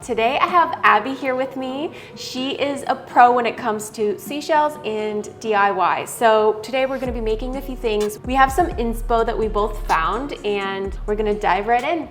Today I have Abby here with me. She is a pro when it comes to seashells and DIY. So today we're going to be making a few things. We have some inspo that we both found and we're going to dive right in.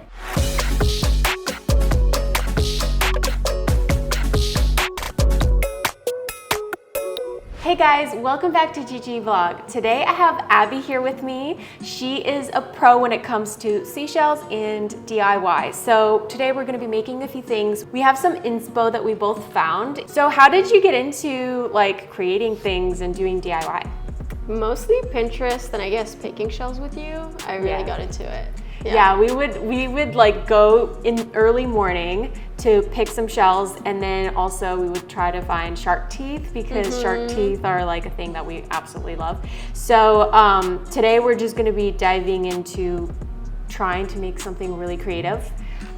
Hey guys, welcome back to GEGEVlog. Today I have Abby here with me. She is a pro when it comes to seashells and DIY. So today we're gonna be making a few things. We have some inspo that we both found. So how did you get into like creating things and doing DIY? Mostly Pinterest and I guess picking shells with you. I really got into it. Yeah, we would like go in early morning to pick some shells, and then also we would try to find shark teeth because shark teeth are like a thing that we absolutely love. So today we're just gonna be diving into trying to make something really creative.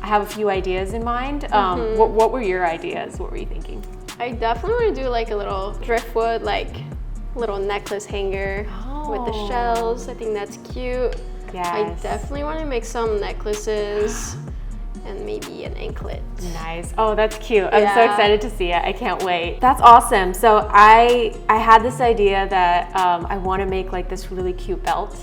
I have a few ideas in mind. What were your ideas? What were you thinking? I definitely want to do like a little driftwood, like little necklace hanger with the shells. I think that's cute. Yes. I definitely want to make some necklaces and maybe an anklet. Nice. Oh, that's cute. I'm so excited to see it. I can't wait. That's awesome. So I had this idea that I want to make like this really cute belt.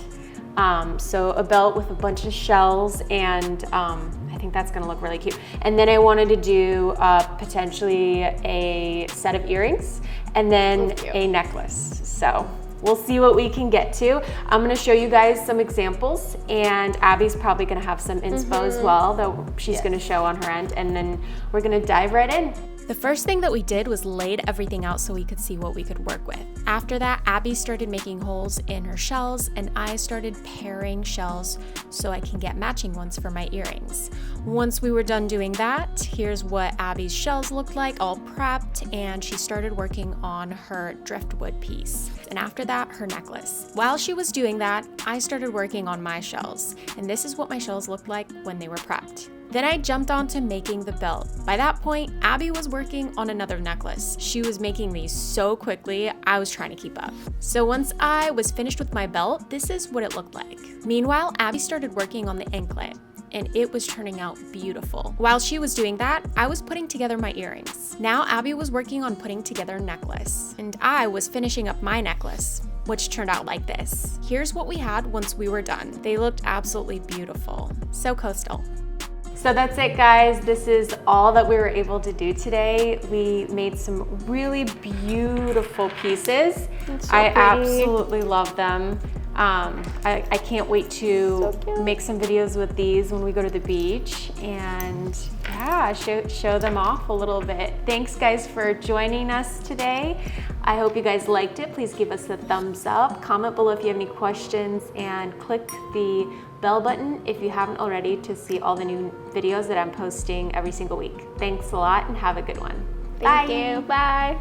So a belt with a bunch of shells, and I think that's going to look really cute. And then I wanted to do potentially a set of earrings and then a necklace. So we'll see what we can get to. I'm gonna show you guys some examples, and Abby's probably gonna have some inspo as well that she's gonna show on her end, and then we're gonna dive right in. The first thing that we did was laid everything out so we could see what we could work with. After that, Abby started making holes in her shells, and I started pairing shells so I can get matching ones for my earrings. Once we were done doing that, here's what Abby's shells looked like, all prepped, and she started working on her driftwood piece. And after that, her necklace. While she was doing that, I started working on my shells, and this is what my shells looked like when they were prepped. Then I jumped on to making the belt. By that point, Abby was working on another necklace. She was making these so quickly, I was trying to keep up. So once I was finished with my belt, this is what it looked like. Meanwhile, Abby started working on the anklet, and it was turning out beautiful. While she was doing that, I was putting together my earrings. Now Abby was working on putting together a necklace, and I was finishing up my necklace, which turned out like this. Here's what we had once we were done. They looked absolutely beautiful. So coastal. So that's it, guys. This is all that we were able to do today. We made some really beautiful pieces. I absolutely love them. I can't wait to make some videos with these when we go to the beach and show them off a little bit. Thanks guys for joining us today. I hope you guys liked it. Please give us a thumbs up, comment below if you have any questions, and click the bell button if you haven't already to see all the new videos that I'm posting every single week. Thanks a lot and have a good one. Thank you. Bye.